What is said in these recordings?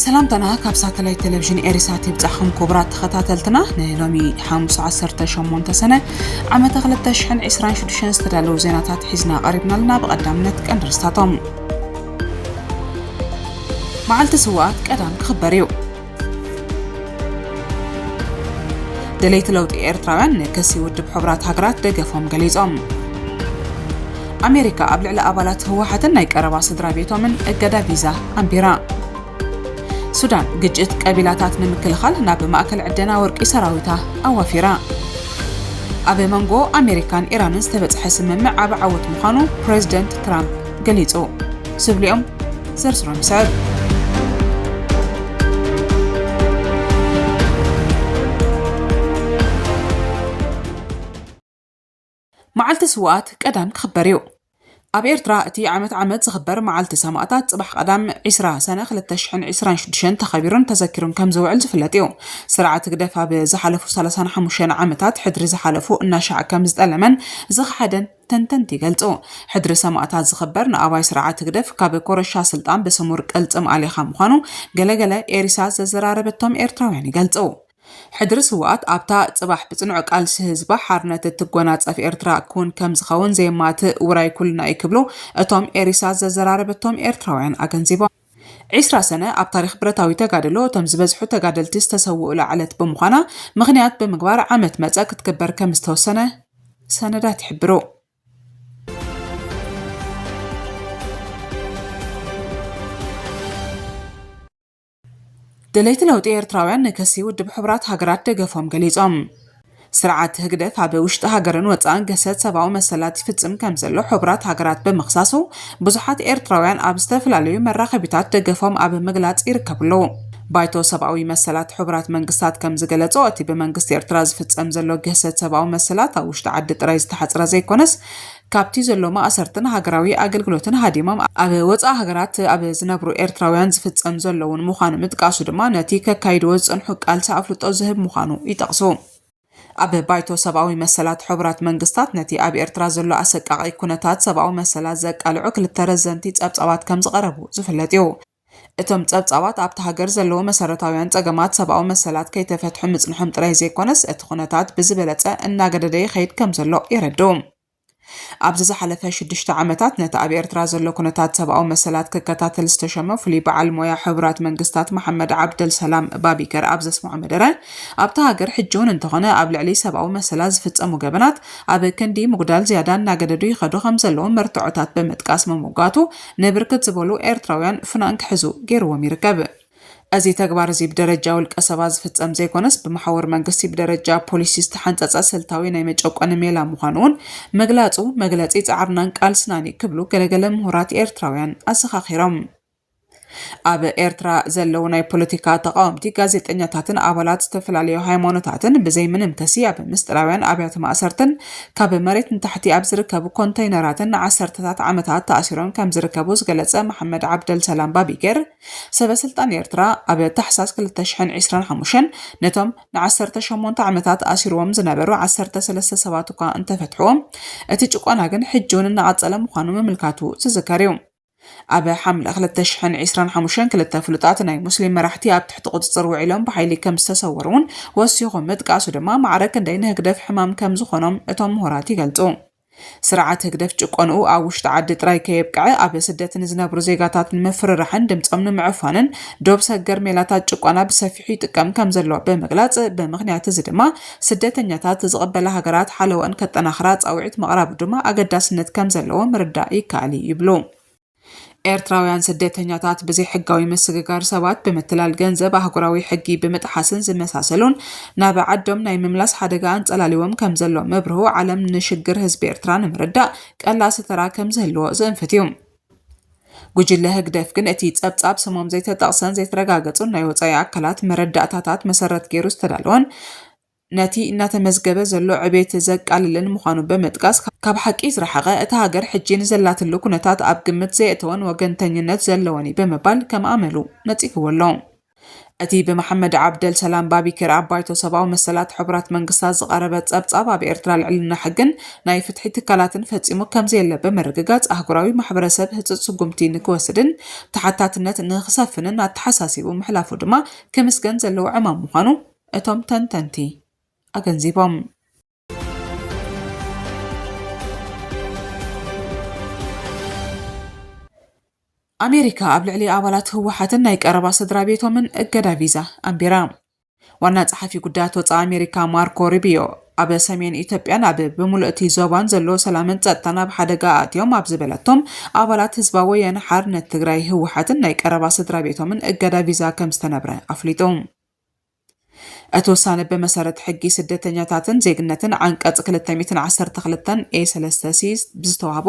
سلامتنا كاب ساتلايت تلفزيون إريسات يبزحكم كبرات تخطاتلتنا نلومي 15 سنة عام تغلب تشحن 20 استدلوا زيناتات حزنا قريبنا لنا بقدامنا كأندرستاتهم معالت سوات كأدام كخبريو دليت لوت إيرتراوان كسي ود بحبرات هاجرات دقفهم قليزهم أمريكا قبل على أبالات هو حتى نايك أربع صدرا بيتهم من الجدا فيزا أمبيرا سودان جدت قبيلاتات نمكل خال ناب مأكل عدنا ورق سراويتها أوافرا أبي منغو أمريكان إيران استبتح سمم عب عوت مخانو بريزيدنت ترامب قليتو سبليهم سرسرهم سعب معالت سوات قدام كخبريو أب إيرترا أتي عمت زخبر معالت سماعات صباح قدام 20 سنة خلت تشحن 20 تخبيرون تذكرون كم زوعل زفلاتيو سرعة قدفها بزحلفو 35 عامتات حدر زحلفو الناشع كم زتألمن زخ حدن تنتنتي قلتو حدر سماعات زخبر نأباي سرعة قدف كاب كورشا سلطان بسمور قلتم علي خامخانو قلا إيريساز زراربتهم إيرترا يعني قلتو حدر سوات أبتا صباح بصنع قالس هزبا حارنة التقوانات في إيرترا كون كم زخون زي مات وراي كلنا يكبلو اتوم إيريساز زراربتهم إيرتراوين أغنزيبا 20 سنة أب تاريخ بريطاوي تقادلو تم زبزحو تقادلتيس تسوؤ لعلت بمخانا مغنيات بمقبار عامت متاك تكبر كم استوسنة سندات حبرو دليت لو إيرتراوين نكسي ود بحبرات هاجرات دقفهم قليزهم سرعة هقدف عبي وشت هاجرن وطعن قسد سبعو مسلات يفتزم كمزلو حبرات هاجرات بمخصاصو بزحات إيرتراوين أبستفل عليو مراخبتات دقفهم عبي مقلات إيركبلو بايتو سبعوي مسلات حبرات منقصات كمزقلتو أتي بمنقص إيرتراز فتزم زلو قسد سبعو مسلات أو وشت عدت رايز تحت رازي كونس كابتي زلو ما أسرتن هاجراوي أقلقلوتن هاديمام أبي وطع هاجرات أبي زنبرو إيرتراويان زفتزم زلو ونمخانو متقاسو دما نتيكا كايدوز انحق ألسا أفلطو زهب مخانو يتقسو أبي بايتو سبعوي مسلات حبرات منقصات نتي أبي إيرترا زلو أسقاقي كونتات سبعو مسلات زق العقل الترزنتي تبصبات كم زقربو زفلتيو اتم تبصبات أبت هاجر زلو مسارتاويان تقامات سبعو مسلات كي تفتحو مصنحم طراي زي كونس اتخونتات بزبلته الناقددي خيد كم زلو يردوم أبزز حلفة 6 عامتات نتا أبي إيرترا زلو كونتات سبعو مسلات ككتاتل استشمو فلي بعل مويا حبرات منقصات محمد عبد السلام بابيكر أبزس معمدرة أبتا هاجر حجون انتغانا أبل علي سبعو مسلات زفتزمو قبنات أبي كندي مقدال زيادان ناقددو يخدو خمزلو مرتعوتات بمتقاس مموقاتو نبركت زبولو إيرتراويان فنانك حزو غيرو وميركب أزي تكبر زي بدرجة والكسباز في تأم زي كونس بمحور منقصي بدرجة بوليسيست حنت سلطاوي نايمج أنا ميلا مخانون مغلاتي تعرنان قال سناني كبلو كلا مهورات إيرتراويان أسخاخيرم أب إيرترا زلو ناي بوليتيكا تقاومتي ጋዜጠኛታትን አባላት ተፈላልዩ ሃይማኖታትን በዘይ ምንም ከሲ ኣብ ምስጥራውያን ኣብያተ ማእሰርትን ካብ መሬት ንታሕቲ ኣብ ዝርከቡ ኮንቴይነራትን ዓሰርተታት ዓመታት ተኣሲሮም ከም ዝርከቡ ዝገለጸ መሐመድ ዓብደል ሰላም ባቢገር ሰበስልጣን ኤርትራ ኣብ ታሕሳስ 2025 ነቶም ን18 ዓመታት ኣሲሮም ዝነበሩ 13 ሰባት እኳ እንተፈትሑዎም እቲ ጭቆና ግን ሕጆን እናቐጸለ ምዃኑ ምምልካቱ ዝዝከርዩ أبا حمل أخلت تشحن 25 كلتا فلطات ناي مسلم مراحتي أب تحت قدصر وعلم بحيلي كم تتصورون وسيغم متقاسو دما معركة دين هكدف حمام كم زخونم اتوم مهوراتي قلتو سرعة هكدف جقونو أوش تعد تراي كيبقع أبا سدت نزنابرو زيغاتات المفر رحن دمت أمن معفانن دوب سجر ميلاتات جقونا بسفيحي تكم كم زلو بمغلات بمغنيات زدما سدت نياتات تزغبلا هقرات حلو أنكت أناخرات أوعيت مغراب دما أقداس نت كم زلو مردائي كالي يبلو ኤርትራውያን ስደተኛታት በዚህ ሕጋዊ መስገጋር ሰባት በመተላል ገንዘብ አህጉራዊ ሕጊ በመጥሐስን ዝመሳሰሉን ናብ ዓዶም ናይ ምምላስ ሓደጋ አንጸላሊዎም ከም ዘሎ መብርሁ ዓለም ንሽግር ህዝቢ ኤርትራ ንምርዳ ቀላስ ተራ ከም ዘሎ ዘንፈትዩ ጉጅለ ህግደፍ ግን እቲ ጸብጻብ ስሞም ዘይተጠቕሰን ዘይተረጋገጹን ናይ ወጻኢ አካላት መረዳእታታት መሰረት ገይሩ ዝተዳለወን نتي نتمزجبة زلو عبيت زق على المخانو بمتقاس كاب حقي زرحقة اتهاجر حجين زلات اللو كنتات اب قمت زيتون وقنتنينات زلواني بمبال كم عملو نتيك ولون እቲ ብመሐመድ ዓብደል ሰላም ባቢክር ኣባይቶ ሰብኣዊ መሰላት ሕቡራት መንግስታት ዝቐረበ ጸብጻብ ኣብ ኤርትራ ልዕልና ሕግን ናይ ፍትሒ ትካላትን ፈጺሙ ከምዘየለ ብምርግጋጽ ኣህጉራዊ ማሕበረሰብ ህጹጽ ስጉምቲ ንክወስድን ተሓታትነት ንኽሰፍንን ኣተሓሳሲቡ ምሕላፉ ድማ ክምስገን ዘለዎ ዕማም ምዃኑ እቶም ተንተንቲ ኣገንዚቦም። ኣሜሪካ ኣብ ልዕሊ ኣባላት ህወሓትን ናይ ቀረባ ስድራ ቤቶምን እገዳ ቪዛ ኣንቢራ። ዋና ጸሓፊ ጉዳያት ወጻኢ ኣሜሪካ ማርኮ ሩቢዮ ኣብ ሰሜን ኢትዮጵያን ኣብ ብምሉእ እቲ ዞባን ዘሎ ሰላምን ጸጥታን ኣብ ሓደጋ ኣትዮም ኣብ ዝበለቶም ኣባላት ህዝባዊ ወያነ ሓርነት ትግራይ ህወሓትን ናይ ቀረባ ስድራ ቤቶምን እገዳ ቪዛ ከም ዝተነብረ ኣፍሊጡ። እቲ ውሳነ ብመሰረት ሕጊ ስደተኛታትን ዜግነትን ዓንቀጽ 212 A3C ብዝተዋህቦ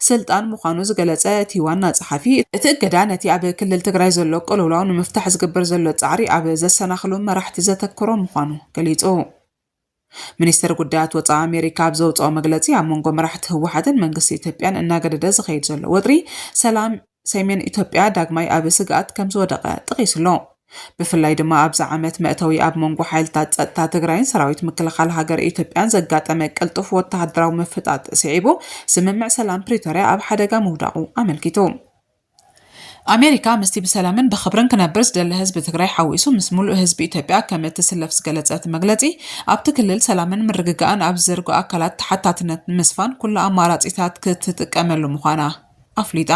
ስልጣን ምዃኑ ዝገለጸ እቲ ዋና ጸሓፊ እቲ እገዳ ነቲ ኣብ ክልል ትግራይ ዘሎ ቅልውላው ንምፍታሕ ዝግበር ዘሎ ጻዕሪ ኣብ ዘሰናኽሉ መራሕቲ ዘተኮሮ ምዃኑ ገሊጹ። ሚኒስትር ጉዳያት ወጻኢ ኣሜሪካ ኣብ ዘውፅኦ መግለጺ ኣብ መንጎ መራሕቲ ህወሓትን መንግስቲ ኢትዮጵያን እናገደደ ዝኸይድ ዘሎ ወጥሪ ሰላም ሰሜን ኢትዮጵያ ዳግማይ ኣብ ስግኣት ከም ዝወደቐ ጠቒሱሎ። ብፍላይ ድማ ኣብዚ ዓመት መእተዊ ኣብ መንጎ ሓይልታት ጸጥታ ትግራይን ሰራዊት ምክልኻል ሃገር ኢትዮጵያን ዘጋጠመ ቅልጡፍ ወተሃደራዊ ምፍጣጥ ስዒቡ ስምምዕ ሰላም ፕሪቶርያ ኣብ ሓደጋ ምውዳቑ ኣመልኪቱ። ኣሜሪካ ምስቲ ብሰላምን ብኽብርን ክነብር ዝደለ ህዝቢ ትግራይ ሓዊሱ ምስ ሙሉእ ህዝቢ ኢትዮጵያ ከም እትስለፍ ዝገለጸት መግለጺ ኣብቲ ክልል ሰላምን ምርግጋእን ኣብ ዝርግኡ ኣካላት ተሓታትነት ንምስፋን ኩሉ ኣማራጺታት ክትጥቀመሉ ምዃና ኣፍሊጣ።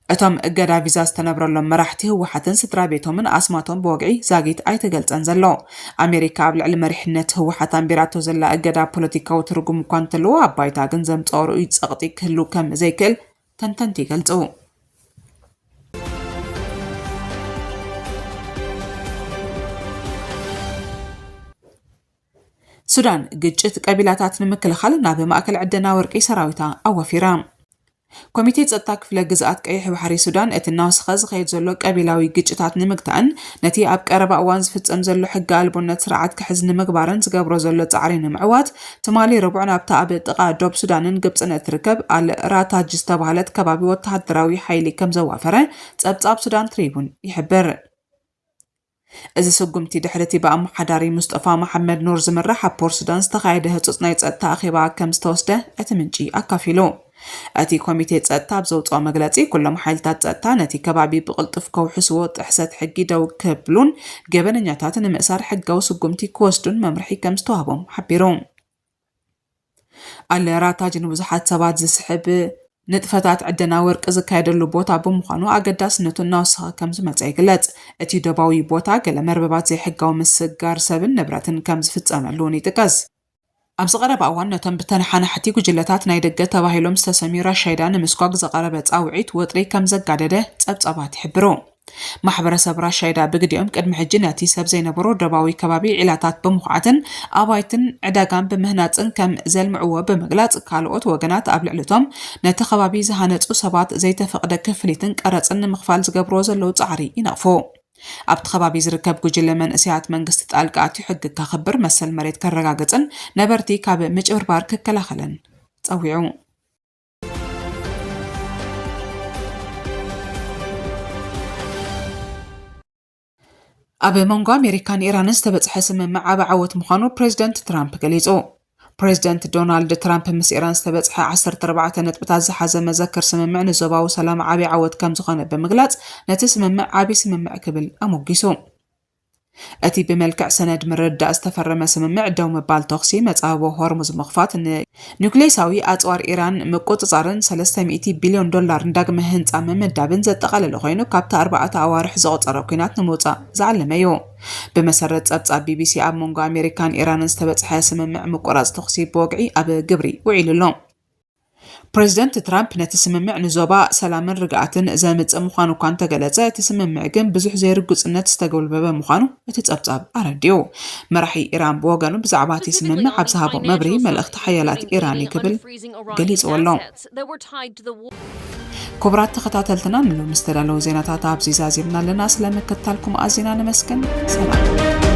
እቶም እገዳ ቪዛ ዝተነብረሎም መራሕቲ ህወሓትን ስድራ ቤቶምን ኣስማቶም ብወግዒ ዛጊት ኣይትገልጸን ዘሎ። ኣሜሪካ ኣብ ልዕሊ መሪሕነት ህወሓት ኣንቢራቶ ዘላ እገዳ ፖለቲካዊ ትርጉም እኳ እንተለዎ ኣብ ባይታ ግን ዘምጽኦ ርኡይ ጸቕጢ ክህሉ ከም ዘይክእል ተንተንቲ ይገልጹ። ሱዳን ግጭት ቀቢላታት ንምክልኻል ናብ ማእከል ዕደና ወርቂ ሰራዊታ ኣወፊራ። ኮሚቴ ጸጥታ ክፍለ ግዝኣት ቀይሕ ባሕሪ ሱዳን እቲ እናወስኸ ዝኸይድ ዘሎ ቀቢላዊ ግጭታት ንምግታእን ነቲ ኣብ ቀረባ እዋን ዝፍጸም ዘሎ ሕጊ ኣልቦነት ስርዓት ክሕዝ ንምግባርን ዝገብሮ ዘሎ ጻዕሪ ንምዕዋት ትማሊ ረቡዕ ናብታ ኣብ ጥቓ ዶብ ሱዳንን ግብጽን እትርከብ ኣልራታጅ ዝተባህለት ከባቢ ወተሃደራዊ ሓይሊ ከም ዘዋፈረ ጸብጻብ ሱዳን ትሪቡን ይሕብር። እዚ ስጉምቲ ድሕርቲ ብኣመሓዳሪ ሙስጠፋ መሐመድ ኑር ዝምራሕ ኣብ ፖር ሱዳን ዝተኻየደ ህጹጽ ናይ ጸጥታ ኣኼባ ከም ዝተወስደ እቲ ምንጪ ኣካፊሉ። እቲ ኮሚቴ ጸጥታ ኣብ ዘውፅኦ መግለጺ ኩሎም ሓይልታት ጸጥታ ነቲ ከባቢ ብቕልጡፍ ከውሕስዎ ጥሕሰት ሕጊ ደው ክብሉን ገበነኛታት ንምእሳር ሕጋዊ ስጉምቲ ክወስዱን መምርሒ ከም ዝተዋህቦም ሓቢሩ። ኣልራታጅ ንብዙሓት ሰባት ዝስሕብ ንጥፈታት ዕደና ወርቂ ዝካየደሉ ቦታ ብምዃኑ ኣገዳስነቱ እናወሰኸ ከም ዝመጸ ይግለጽ። እቲ ደባዊ ቦታ ገለ መርበባት ዘይሕጋዊ ምስጋር ሰብን ንብረትን ከም ዝፍጸመሉ ይጥቀስ። ኣብዚ ቀረባ እዋን ነቶም ብተነሓናሕቲ ጉጅለታት ናይ ደገ ተባሂሎም ዝተሰሚዩ ራሻይዳ ንምስጓግ ዘቐረበ ጻውዒት ወጥሪ ከም ዘጋደደ ጸብጻባት ይሕብሩ። ማሕበረሰብ ራሻይዳ ብግዲኦም ቅድሚ ሕጂ ነቲ ሰብ ዘይነበሮ ደባዊ ከባቢ ዒላታት ብምኹዓትን ኣባይትን ዕዳጋን ብምህናፅን ከም ዘልምዕዎ ብምግላጽ ካልኦት ወገናት ኣብ ልዕልቶም ነቲ ከባቢ ዝሃነጹ ሰባት ዘይተፈቕደ ክፍሊትን ቀረፅን ንምኽፋል ዝገብሮ ዘለዉ ጻዕሪ ይነቕፉ። ኣብቲ ከባቢ ዝርከብ ጉጅለ መንእስያት መንግስቲ ጣልቃ ኣትዩ ሕጊ ከኽብር መሰል መሬት ከረጋግጽን ነበርቲ ካብ ምጭብርባር ክከላኸልን ጸዊዑ። ኣብ መንጎ ኣሜሪካን ኢራንን ዝተበጽሐ ስምምዕ ዓቢ ዓወት ምዃኑ ፕሬዚደንት ትራምፕ ገሊጹ። ፕሬዚደንት ዶናልድ ትራምፕ ምስ ኢራን ዝተበጽሐ 14 ነጥብታት ዝሓዘ መዘክር ስምምዕ ንዞባዊ ሰላም ዓቢ ዓወት ከም ዝኾነ ብምግላጽ ነቲ ስምምዕ ዓቢ ስምምዕ ክብል ኣሞጊሱ። እቲ ብመልክዕ ሰነድ ምርድዳእ ዝተፈረመ ስምምዕ ደው ምባል ተኽሲ መጻበቦ ሆርሙዝ ምኽፋት ኒውክሌሳዊ ኣጽዋር ኢራን ምቁጽጻርን $300 ቢልዮን ዳግመ ህንጻ ምምዳብን ዘጠቓለለ ኮይኑ ካብቲ 4 ኣዋርሕ ዝቑጸረ ኩናት ንምውጻእ ዝዓለመ እዩ። ብመሰረት ጸብጻብ ቢቢሲ ኣብ መንጎ ኣሜሪካን ኢራንን ዝተበጽሐ ስምምዕ ምቁራጽ ተኽሲ ብወግዒ ኣብ ግብሪ ውዒሉሎ። ፕሬዚደንት ትራምፕ ነቲ ስምምዕ ንዞባ ሰላምን ርግኣትን ዘምጽእ ምዃኑ እኳ እንተገለጸ እቲ ስምምዕ ግን ብዙሕ ዘይርግጽነት ዝተገልበበ ምዃኑ እቲ ጸብጻብ ኣረዲኡ። መራሒ ኢራን ብወገኑ ብዛዕባ እቲ ስምምዕ ኣብ ዝሃቦ መብርሂ መልእኽቲ ሓያላት ኢራን ክብል ገሊጹ ኣሎ። ክቡራት ተኸታተልትና ንሎም ዝተዳለዉ ዜናታት ኣብዚ ዛዚምና ኣለና። ስለምክትታልኩም ኣዝና ንመስግን። ሰላም።